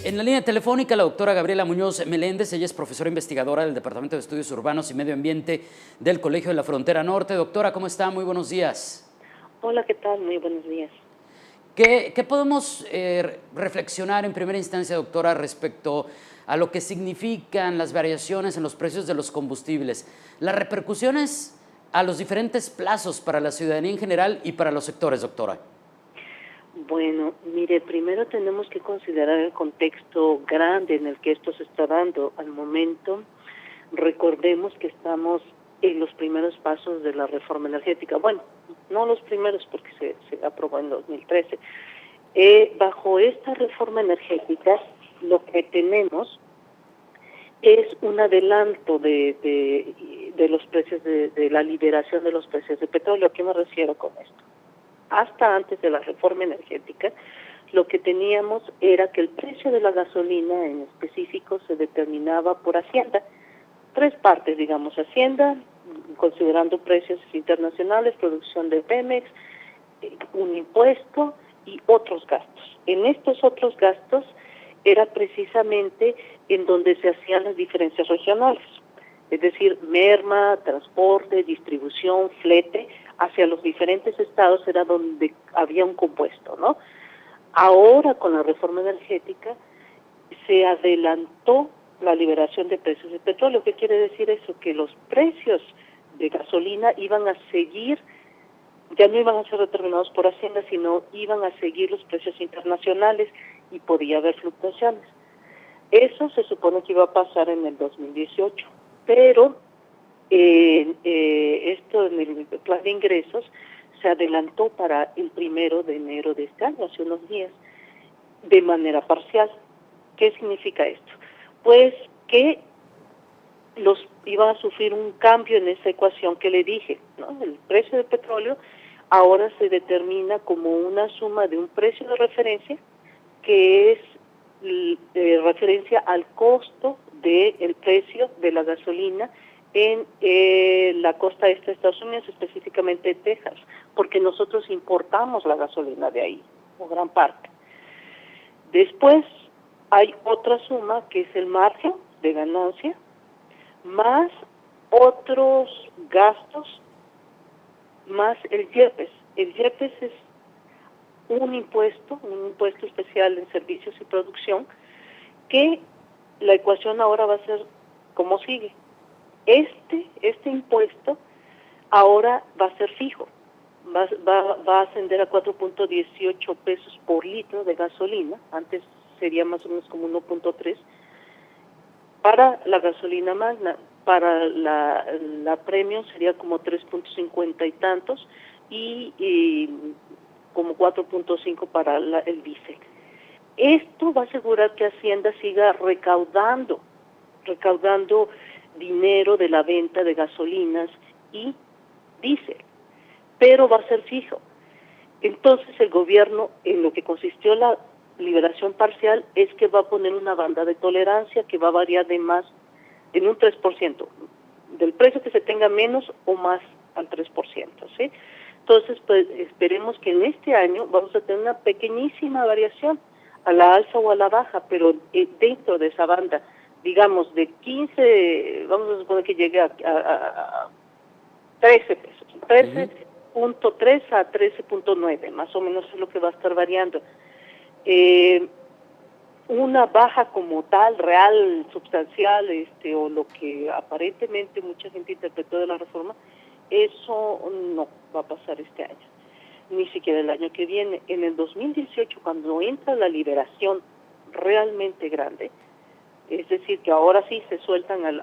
En la línea telefónica, la doctora Gabriela Muñoz Meléndez. Ella es profesora investigadora del Departamento de Estudios Urbanos y Medio Ambiente del Colegio de la Frontera Norte. Doctora, ¿cómo está? Muy buenos días. Hola, ¿qué tal? Muy buenos días. ¿Qué podemos reflexionar en primera instancia, doctora, respecto a lo que significan las variaciones en los precios de los combustibles? Las repercusiones a los diferentes plazos para la ciudadanía en general y para los sectores, doctora. Bueno, mire, primero tenemos que considerar el contexto grande en el que esto se está dando al momento. Recordemos que estamos en los primeros pasos de la reforma energética. Bueno, no los primeros porque se aprobó en 2013. Bajo esta reforma energética, lo que tenemos es un adelanto de los precios, de la liberación de los precios de petróleo. ¿A qué me refiero con esto? Hasta antes de la reforma energética, lo que teníamos era que el precio de la gasolina en específico se determinaba por Hacienda. Tres partes, digamos, Hacienda, considerando precios internacionales, producción de Pemex, un impuesto y otros gastos. En estos otros gastos era precisamente en donde se hacían las diferencias regionales, es decir, merma, transporte, distribución, flete, hacia los diferentes estados era donde había un compuesto, ¿no? Ahora, con la reforma energética, se adelantó la liberación de precios de petróleo. ¿Qué quiere decir eso? Que los precios de gasolina iban a seguir, ya no iban a ser determinados por Hacienda, sino iban a seguir los precios internacionales y podía haber fluctuaciones. Eso se supone que iba a pasar en el 2018, pero esto en el plan de ingresos se adelantó para el 1 de enero de este año, hace unos días, de manera parcial. ¿Qué significa esto? Pues que los iban a sufrir un cambio en esa ecuación que le dije, ¿no? El precio del petróleo ahora se determina como una suma de un precio de referencia que es referencia al costo del precio de la gasolina en la costa este de Estados Unidos, específicamente Texas, porque nosotros importamos la gasolina de ahí, o gran parte. Después hay otra suma que es el margen de ganancia, más otros gastos, más el IEPES. El IEPES es un impuesto especial en servicios y producción, que la ecuación ahora va a ser como sigue. Este impuesto ahora va a ser fijo, va a ascender a 4.18 pesos por litro de gasolina, antes sería más o menos como 1.3, para la gasolina magna, para la premium sería como 3.50 y tantos, y como 4.5 para el diésel. Esto va a asegurar que Hacienda siga recaudando dinero de la venta de gasolinas y diésel, pero va a ser fijo. Entonces el gobierno, en lo que consistió la liberación parcial, es que va a poner una banda de tolerancia que va a variar de más, en un 3%, del precio que se tenga menos o más al 3%, ¿sí? Entonces, pues esperemos que en este año vamos a tener una pequeñísima variación a la alza o a la baja, pero dentro de esa banda, digamos, de 15, vamos a suponer que llegue a 13 pesos, 13.3 a 13.9, más o menos es lo que va a estar variando. Una baja como tal, real, sustancial, o lo que aparentemente mucha gente interpretó de la reforma, eso no va a pasar este año, ni siquiera el año que viene. En el 2018, cuando entra la liberación realmente grande, es decir, que ahora sí se sueltan a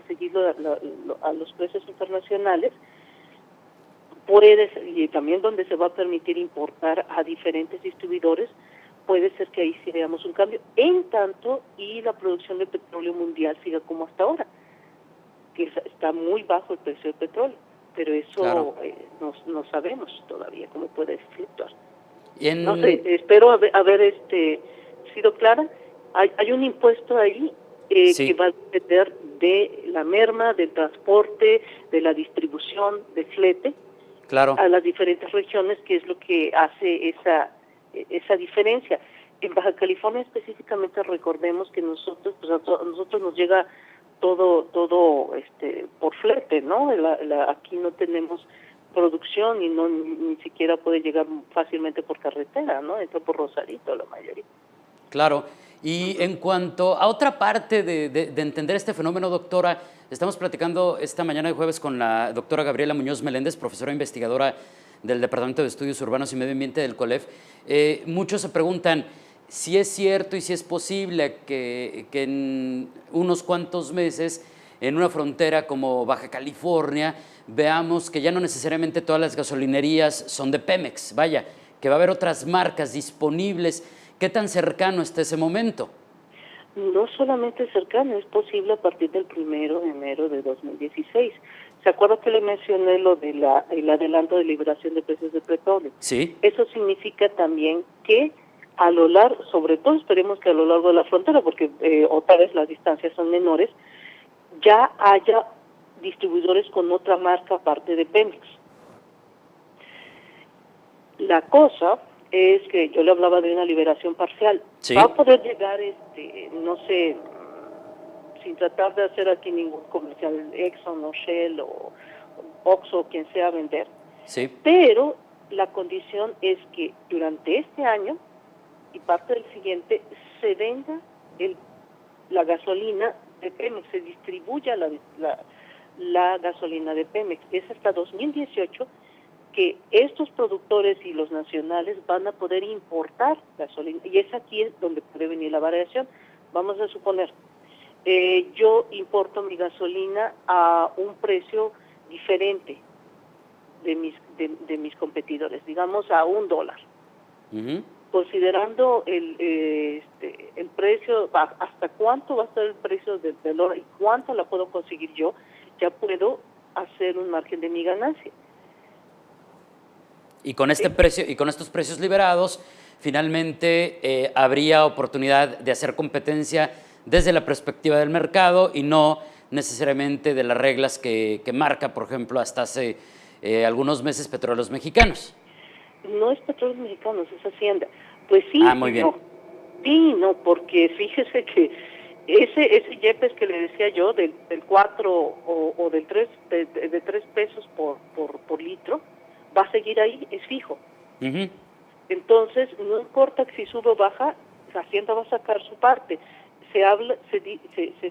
seguir a los precios internacionales, puede ser, y también donde se va a permitir importar a diferentes distribuidores, puede ser que ahí sí veamos un cambio, en tanto y la producción de petróleo mundial siga como hasta ahora, que está muy bajo el precio del petróleo, pero eso Claro. no sabemos todavía cómo puede fluctuar. En... No sé, espero haber sido clara. Hay un impuesto ahí Sí. que va a depender de la merma, del transporte, de la distribución, de flete, Claro. a las diferentes regiones, que es lo que hace esa diferencia. En Baja California específicamente recordemos que nosotros, pues a nosotros nos llega todo por flete, ¿no? Aquí no tenemos producción y no ni siquiera puede llegar fácilmente por carretera, ¿no? Entra por Rosarito la mayoría. Claro. Y en cuanto a otra parte de entender este fenómeno, doctora, estamos platicando esta mañana de jueves con la doctora Gabriela Muñoz Meléndez, profesora investigadora del Departamento de Estudios Urbanos y Medio Ambiente del COLEF. Muchos se preguntan si es cierto y si es posible que en unos cuantos meses, en una frontera como Baja California, veamos que ya no necesariamente todas las gasolinerías son de Pemex, vaya, que va a haber otras marcas disponibles. ¿Qué tan cercano está ese momento? No solamente cercano, es posible a partir del 1 de enero de 2016. ¿Se acuerda que le mencioné lo de el adelanto de liberación de precios de petróleo? Sí. Eso significa también que a lo largo, sobre todo esperemos que a lo largo de la frontera, porque otra vez las distancias son menores, ya haya distribuidores con otra marca aparte de Pemex. La cosa es que yo le hablaba de una liberación parcial. Sí. Va a poder llegar, no sé, sin tratar de hacer aquí ningún comercial, Exxon o Shell o Oxxo, quien sea, a vender. Sí. Pero la condición es que durante este año y parte del siguiente se venda la gasolina de Pemex, se distribuya la gasolina de Pemex. Es hasta 2018 que estos productores y los nacionales van a poder importar gasolina, y es aquí donde puede venir la variación. Vamos a suponer, yo importo mi gasolina a un precio diferente de mis competidores, digamos a $1. Uh-huh. Considerando el precio, hasta cuánto va a ser el precio del dólar y cuánto la puedo conseguir yo, ya puedo hacer un margen de mi ganancia. Y con este precio y con estos precios liberados, finalmente habría oportunidad de hacer competencia desde la perspectiva del mercado y no necesariamente de las reglas que marca, por ejemplo, hasta hace algunos meses Petróleos Mexicanos. No es Petróleos Mexicanos, es Hacienda. Pues sí, muy bien. No. Sí, no, porque fíjese que ese YEPES que le decía yo, del 4 o del 3, de 3 pesos por litro, va a seguir ahí, es fijo. Uh-huh. Entonces, no importa que si sube o baja, Hacienda va a sacar su parte. Se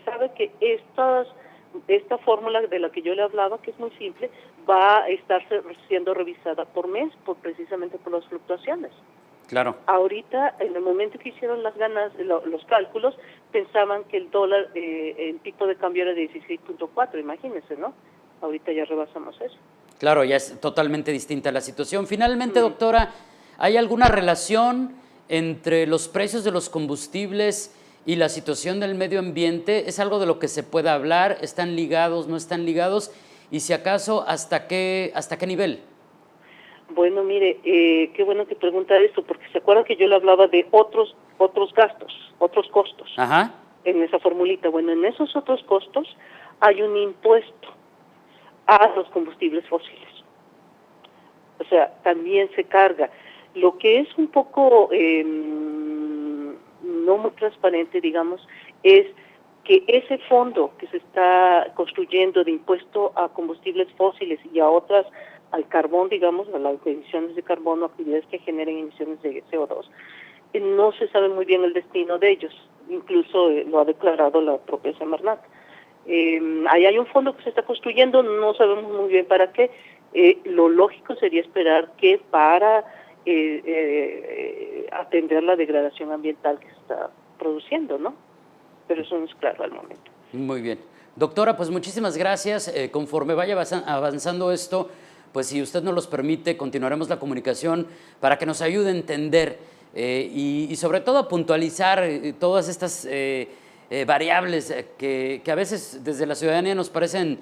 sabe que esta fórmula de la que yo le hablaba, que es muy simple, va a estar siendo revisada por mes, precisamente por las fluctuaciones. Claro. Ahorita, en el momento que hicieron los cálculos, pensaban que el dólar, el tipo de cambio era de 16.4, imagínense, ¿no? Ahorita ya rebasamos eso. Claro, ya es totalmente distinta la situación. Finalmente, doctora, ¿hay alguna relación entre los precios de los combustibles y la situación del medio ambiente? ¿Es algo de lo que se pueda hablar? ¿Están ligados, no están ligados? Y si acaso, ¿hasta qué nivel? Bueno, mire, qué bueno que pregunta esto, porque se acuerda que yo le hablaba de otros gastos, otros costos. Ajá. En esa formulita. Bueno, en esos otros costos hay un impuesto a los combustibles fósiles. O sea, también se carga. Lo que es un poco no muy transparente, digamos, es que ese fondo que se está construyendo de impuesto a combustibles fósiles y a otras, al carbón, digamos, a las emisiones de carbono, actividades que generen emisiones de CO2, no se sabe muy bien el destino de ellos. Incluso lo ha declarado la propia Semarnat. Ahí hay un fondo que se está construyendo, no sabemos muy bien para qué. Lo lógico sería esperar que para atender la degradación ambiental que se está produciendo, ¿no? Pero eso no es claro al momento. Muy bien. Doctora, pues muchísimas gracias. Conforme vaya avanzando esto, pues si usted nos los permite, continuaremos la comunicación para que nos ayude a entender y sobre todo a puntualizar todas estas variables que a veces desde la ciudadanía nos parecen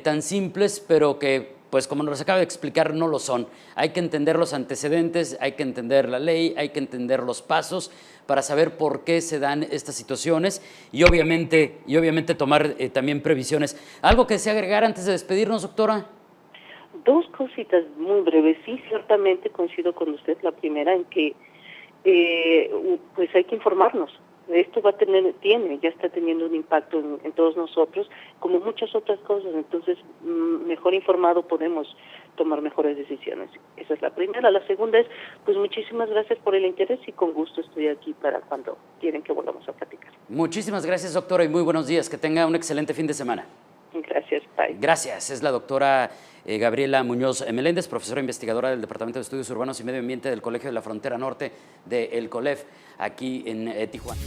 tan simples, pero que, pues como nos acaba de explicar, no lo son. Hay que entender los antecedentes, hay que entender la ley, hay que entender los pasos para saber por qué se dan estas situaciones y obviamente tomar también previsiones. ¿Algo que desea agregar antes de despedirnos, doctora? Dos cositas muy breves. Sí, ciertamente coincido con usted. La primera, en que pues hay que informarnos. Esto va a ya está teniendo un impacto en todos nosotros, como muchas otras cosas. Entonces, mejor informado podemos tomar mejores decisiones. Esa es la primera. La segunda es, pues muchísimas gracias por el interés y con gusto estoy aquí para cuando quieren que volvamos a platicar. Muchísimas gracias, doctora, y muy buenos días. Que tenga un excelente fin de semana. Gracias, bye. Gracias. Es la doctora Gabriela Muñoz Meléndez, profesora investigadora del Departamento de Estudios Urbanos y Medio Ambiente del Colegio de la Frontera Norte del COLEF, aquí en Tijuana.